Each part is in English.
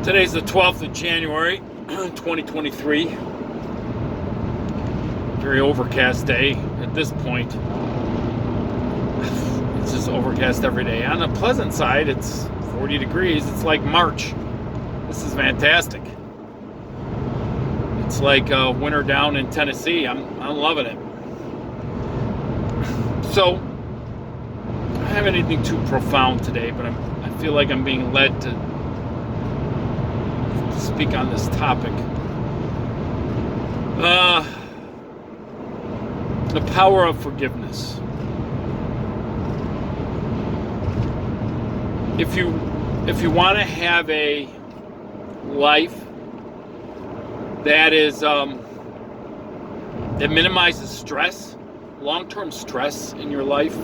Today's the 12th of January, 2023. Very overcast day at this point. It's just overcast every day. On the pleasant side, it's 40 degrees. It's like March. This is fantastic. It's like winter down in Tennessee. I'm loving it. So, I don't have anything too profound today, but I feel like I'm being led to speak on this topic. The power of forgiveness. If you want to have a life that is that minimizes stress, long-term stress in your life,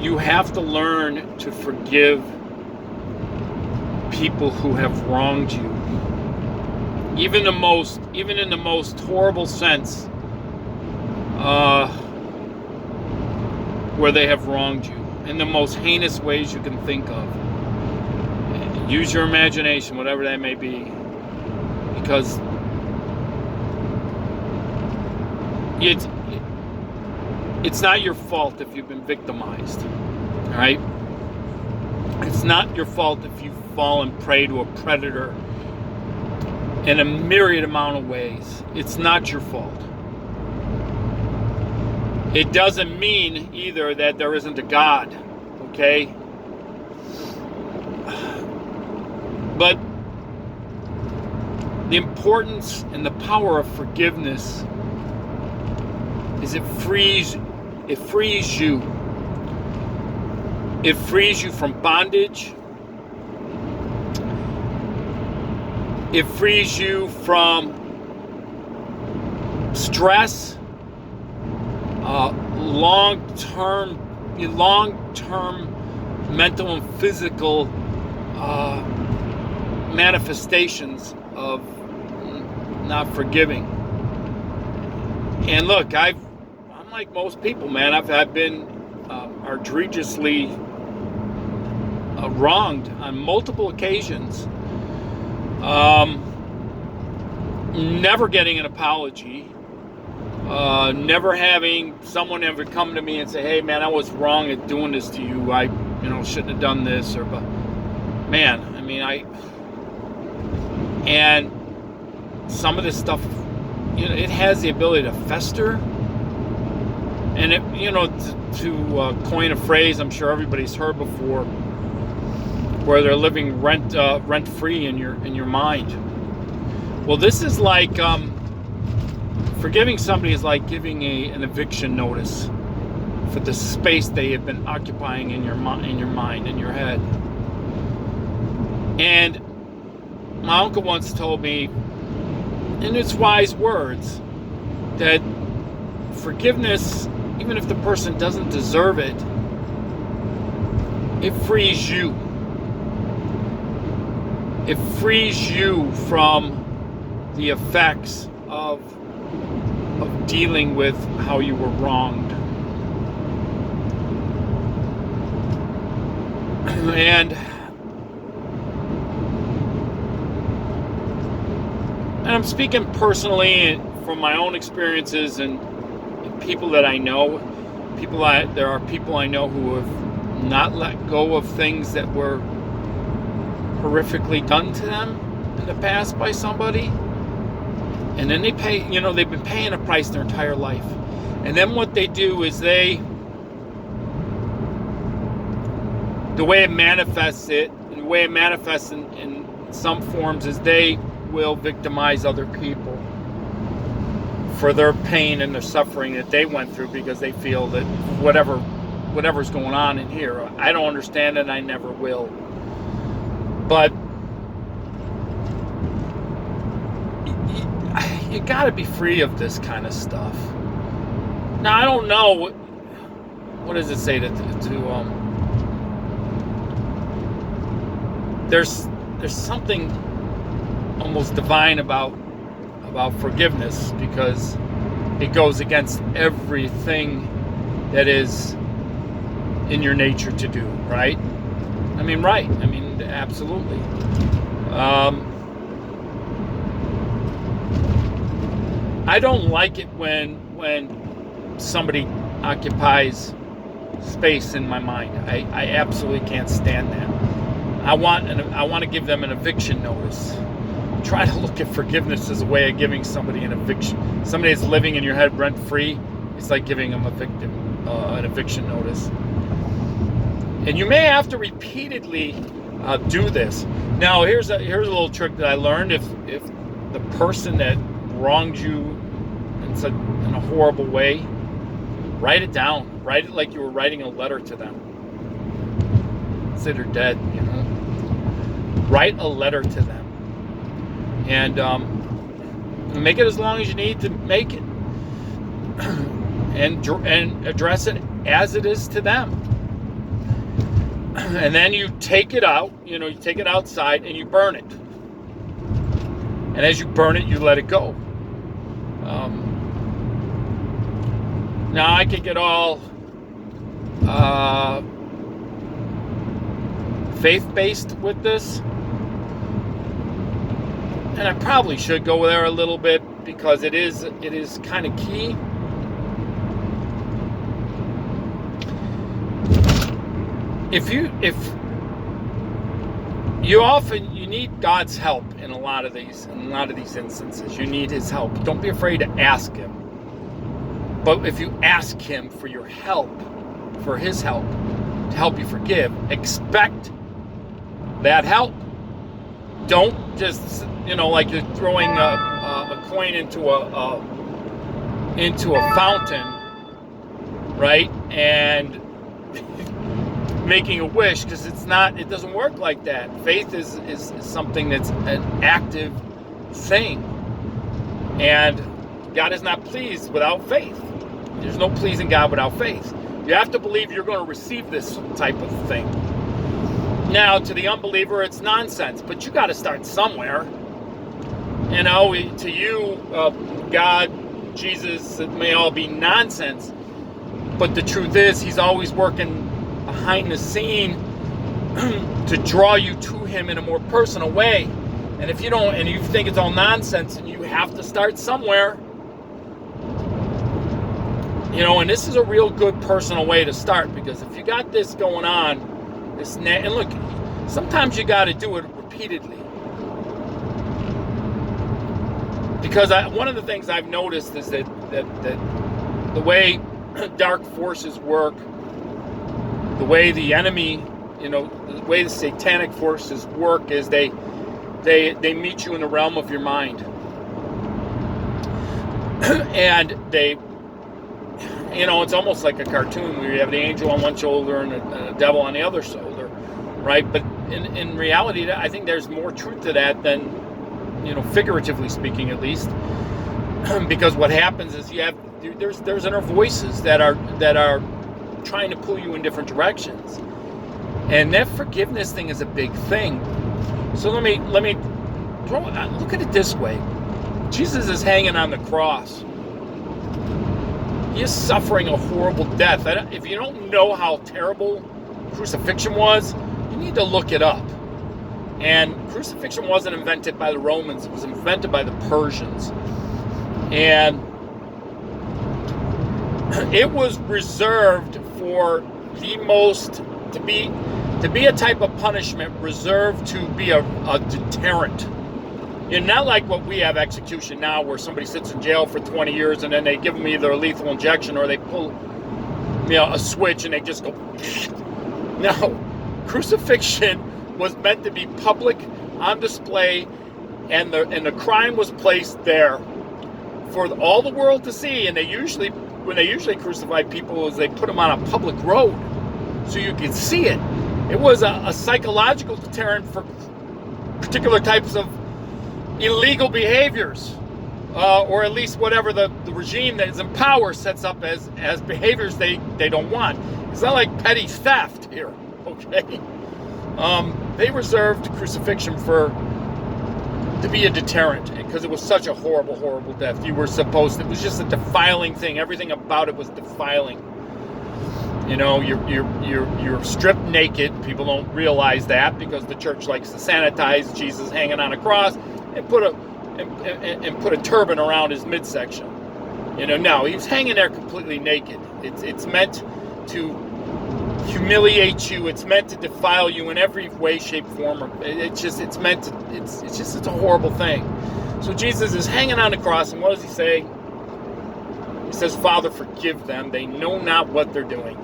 you have to learn to forgive people who have wronged you, even in the most horrible sense, where they have wronged you in the most heinous ways you can think of. Use your imagination, whatever that may be, because it's not your fault if you've been victimized, all right? It's not your fault if you've fallen prey to a predator in a myriad amount of ways. It's not your fault. It doesn't mean either that there isn't a God, okay? But the importance and the power of forgiveness is it frees you. It frees you from bondage. It frees you from stress, long-term mental and physical manifestations of not forgiving. And look, I'm like most people, man. I've been egregiously wronged on multiple occasions. Never getting an apology. Never having someone ever come to me and say, "Hey, man, I was wrong at doing this to you. I, shouldn't have done this." But man, and some of this stuff, it has the ability to fester. And it, to coin a phrase I'm sure everybody's heard before, where they're living rent free in your mind. Well, this is like forgiving somebody is like giving an eviction notice for the space they have been occupying in your mind, in your head. And my uncle once told me, in his wise words, that forgiveness, even if the person doesn't deserve it, it frees you. It frees you from the effects of dealing with how you were wronged. And I'm speaking personally from my own experiences and people that I know. There are people I know who have not let go of things that were horrifically done to them in the past by somebody, and then they pay, they've been paying a price their entire life, and then what they do is the way it manifests in some forms is they will victimize other people for their pain and their suffering that they went through, because they feel that whatever's going on in here, I don't understand it, and I never will. But you got to be free of this kind of stuff. Now, I don't know what does it say to there's something almost divine about forgiveness, because it goes against everything that is in your nature to do, right? Right. absolutely. I don't like it when somebody occupies space in my mind. I absolutely can't stand that. I want to give them an eviction notice. Try to look at forgiveness as a way of giving somebody an eviction. Somebody that's living in your head rent free, it's like giving them an eviction notice. And you may have to repeatedly do this. Now, here's a little trick that I learned. If the person that wronged you in a horrible way, write it down. Write it like you were writing a letter to them. Say they're dead, you know. Write a letter to them. And make it as long as you need to make it. And address it as it is to them. And then you take it out, you take it outside and you burn it. And as you burn it, you let it go. Now I could get all faith-based with this. And I probably should go there a little bit because it is kind of key. If you need God's help in a lot of these instances. You need his help. Don't be afraid to ask him. But if you ask him for your help, for his help, to help you forgive, expect that help. Don't just, like you're throwing a coin into a fountain, right? And making a wish, because it doesn't work like that. Faith is something that's an active thing. And God is not pleased without faith. There's no pleasing God without faith. You have to believe you're going to receive this type of thing. Now, to the unbeliever, it's nonsense, but you got to start somewhere. To you, God, Jesus, it may all be nonsense, but the truth is, he's always working behind the scene to draw you to him in a more personal way. And if you don't, and you think it's all nonsense, and you have to start somewhere, and this is a real good personal way to start, because if you got this going on, and look, sometimes you got to do it repeatedly. Because one of the things I've noticed is that the way dark forces work, the way the enemy, the way the satanic forces work is they meet you in the realm of your mind. And they, it's almost like a cartoon where you have the angel on one shoulder and a devil on the other shoulder, right? But in reality, I think there's more truth to that than, figuratively speaking, at least. Because what happens is there's inner voices that are trying to pull you in different directions, and that forgiveness thing is a big thing. So let me look at it this way. Jesus is hanging on the cross. He is suffering a horrible death. If you don't know how terrible crucifixion was, you need to look it up. And crucifixion wasn't invented by the Romans, it was invented by the Persians. And it was reserved for to be a type of punishment reserved to be a deterrent. Not like what we have execution now, where somebody sits in jail for 20 years and then they give them either a lethal injection or they pull a switch and they just go. No, crucifixion was meant to be public, on display, and the crime was placed there for all the world to see. And when they usually crucify people, is they put them on a public road so you could see it. It was a psychological deterrent for particular types of illegal behaviors, or at least whatever the regime that is in power sets up as behaviors they don't want. It's not like petty theft here, okay? They reserved crucifixion to be a deterrent, because it was such a horrible, horrible death. It was just a defiling thing. Everything about it was defiling. You know, you're stripped naked. People don't realize that because the church likes to sanitize Jesus hanging on a cross and put a turban around his midsection. You know, no, he's hanging there completely naked. It's meant to humiliate you. It's meant to defile you in every way, shape, form. It's a horrible thing. So Jesus is hanging on the cross, and what does he say? He says, Father, forgive them. They know not what they're doing.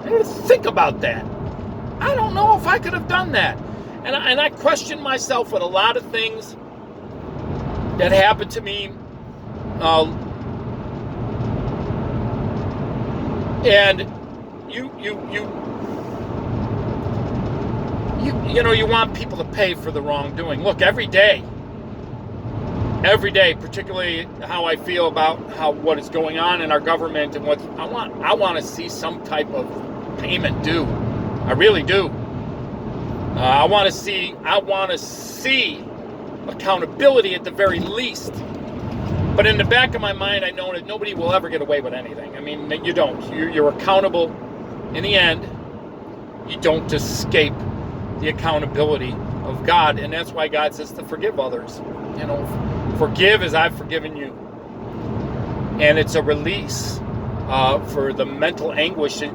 And think about that. I don't know if I could have done that. And I question myself with a lot of things that happened to me. And you want people to pay for the wrongdoing. Look, every day, particularly how I feel about what is going on in our government and what I want to see some type of payment due. I really do. I want to see accountability at the very least. But in the back of my mind, I know that nobody will ever get away with anything. I mean, you don't. You're accountable. In the end, you don't escape the accountability of God. And that's why God says to forgive others. You know, forgive as I've forgiven you. And it's a release for the mental anguish that,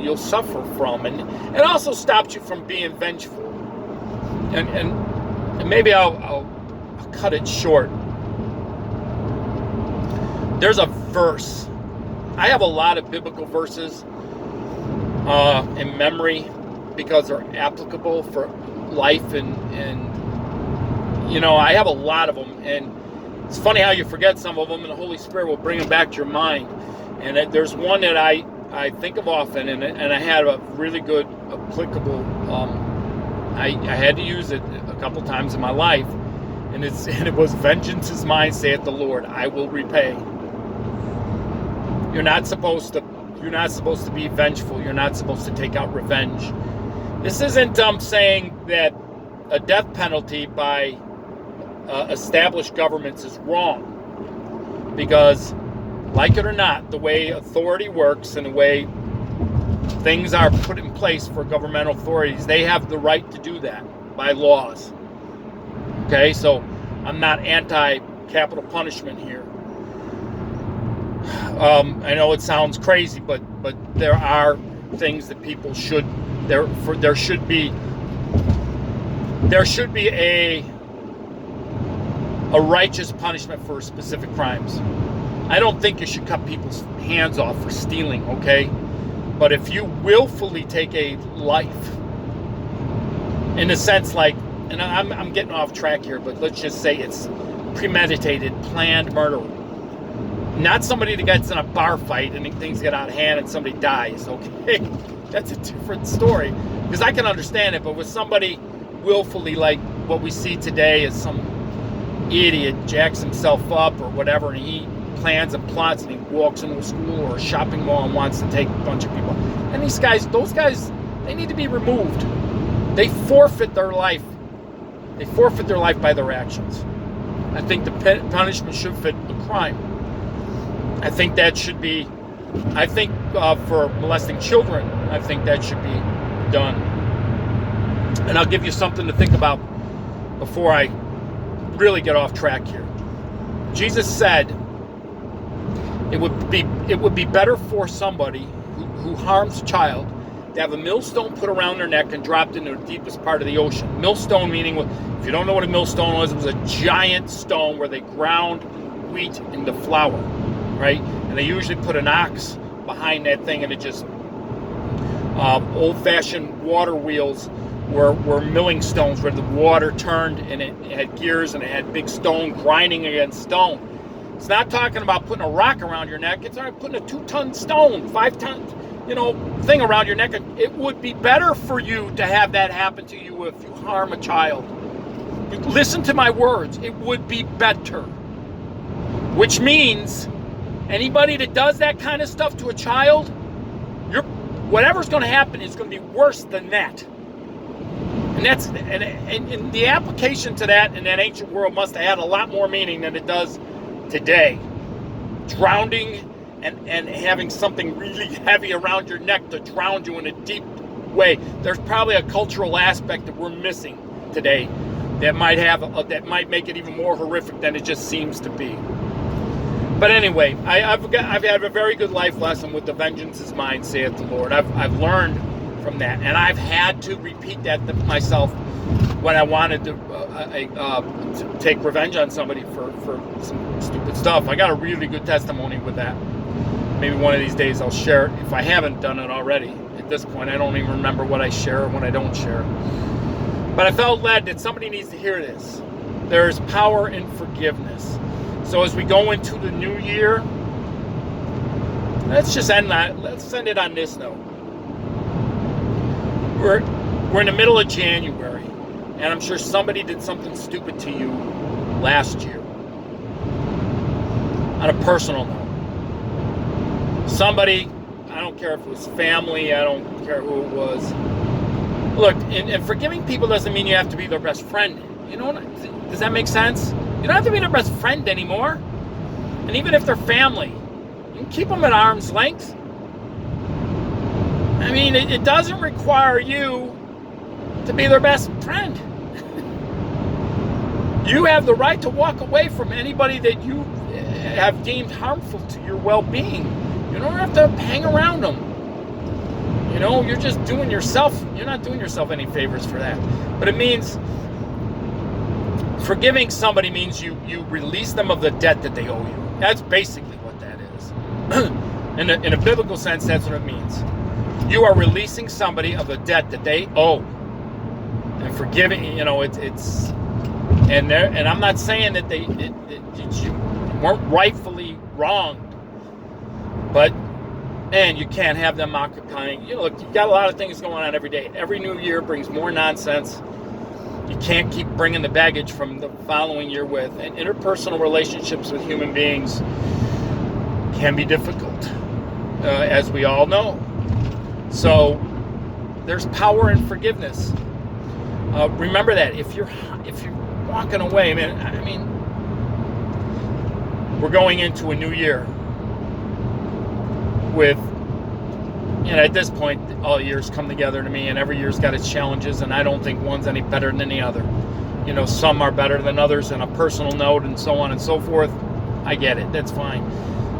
you'll suffer from. And it also stops you from being vengeful. And maybe I'll cut it short. There's a verse. I have a lot of biblical verses in memory because they're applicable for life and I have a lot of them. And it's funny how you forget some of them and the Holy Spirit will bring them back to your mind. And there's one that I think of often, and I had a really good applicable. I had to use it a couple times in my life, and it was, "Vengeance is mine, saith the Lord; I will repay." You're not supposed to be vengeful. You're not supposed to take out revenge. This isn't saying that a death penalty by established governments is wrong, because, like it or not, the way authority works and the way things are put in place for governmental authorities, they have the right to do that by laws. Okay, so I'm not anti-capital punishment here. I know it sounds crazy, but there are things that people should. There should be a righteous punishment for specific crimes. I don't think you should cut people's hands off for stealing, okay? But if you willfully take a life, in a sense, like, and I'm getting off track here, but let's just say it's premeditated, planned murder. Not somebody that gets in a bar fight and things get out of hand and somebody dies, okay? That's a different story. Because I can understand it, but with somebody willfully, like what we see today, is some idiot jacks himself up or whatever, and he plans and plots and he walks into a school or a shopping mall and wants to take a bunch of people. And those guys, they need to be removed. They forfeit their life. They forfeit their life by their actions. I think the punishment should fit the crime. I think that should be, for molesting children, I think that should be done. And I'll give you something to think about before I really get off track here. Jesus said it would be better for somebody who harms a child to have a millstone put around their neck and dropped into the deepest part of the ocean. Millstone meaning, if you don't know what a millstone was, it was a giant stone where they ground wheat into flour, right? And they usually put an ox behind that thing, and it just old-fashioned water wheels were milling stones where the water turned and it had gears and it had big stone grinding against stone. It's not talking about putting a rock around your neck. It's not putting a 2-ton stone, 5-ton, thing around your neck. It would be better for you to have that happen to you if you harm a child. Listen to my words. It would be better. Which means anybody that does that kind of stuff to a child, whatever's going to happen is going to be worse than that. And the application to that in that ancient world must have had a lot more meaning than it does today. Drowning and having something really heavy around your neck to drown you in a deep way. There's probably a cultural aspect that we're missing today that might make it even more horrific than it just seems to be. But anyway, I've had a very good life lesson with the vengeance is mine, saith the Lord. I've learned from that, and I've had to repeat that to myself when I wanted to take revenge on somebody for some stupid stuff. I got a really good testimony with that. Maybe one of these days I'll share it if I haven't done it already. At this point, I don't even remember what I share or what I don't share. But I felt led that somebody needs to hear this. There is power in forgiveness. So as we go into the new year, let's end it on this note. We're in the middle of January, and I'm sure somebody did something stupid to you last year. On a personal note. Somebody, I don't care if it was family, I don't care who it was. Look, and forgiving people doesn't mean you have to be their best friend. You know, does that make sense? You don't have to be their best friend anymore. And even if they're family, you can keep them at arm's length. I mean, it doesn't require you to be their best friend. You have the right to walk away from anybody that you have deemed harmful to your well-being. You don't have to hang around them. You know, you're just doing yourself. You're not doing yourself any favors for that. But it means forgiving somebody means you release them of the debt that they owe you. That's basically what that is. In a biblical sense, that's what it means. You are releasing somebody of the debt that they owe. And forgiving, you know, it's and I'm not saying that you weren't rightfully wronged, but man, you can't have them occupying. You know, look, you've got a lot of things going on every day. Every new year brings more nonsense. You can't keep bringing the baggage from the following year with. And interpersonal relationships with human beings can be difficult, as we all know. So there's power in forgiveness. Remember that if you're walking away, I mean, we're going into a new year with, you know, at this point, all years come together to me, and every year's got its challenges, and I don't think one's any better than the other. You know, some are better than others on a personal note and so on and so forth. I get it. That's fine.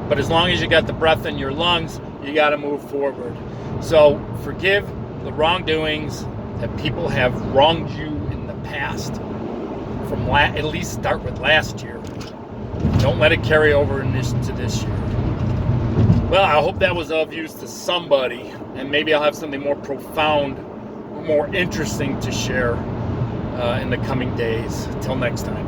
But as long as you got the breath in your lungs, you got to move forward. So forgive the wrongdoings that people have wronged you in the past. From at least start with last year. Don't let it carry over to this year. Well, I hope that was of use to somebody, and maybe I'll have something more profound, more interesting to share in the coming days. Till next time.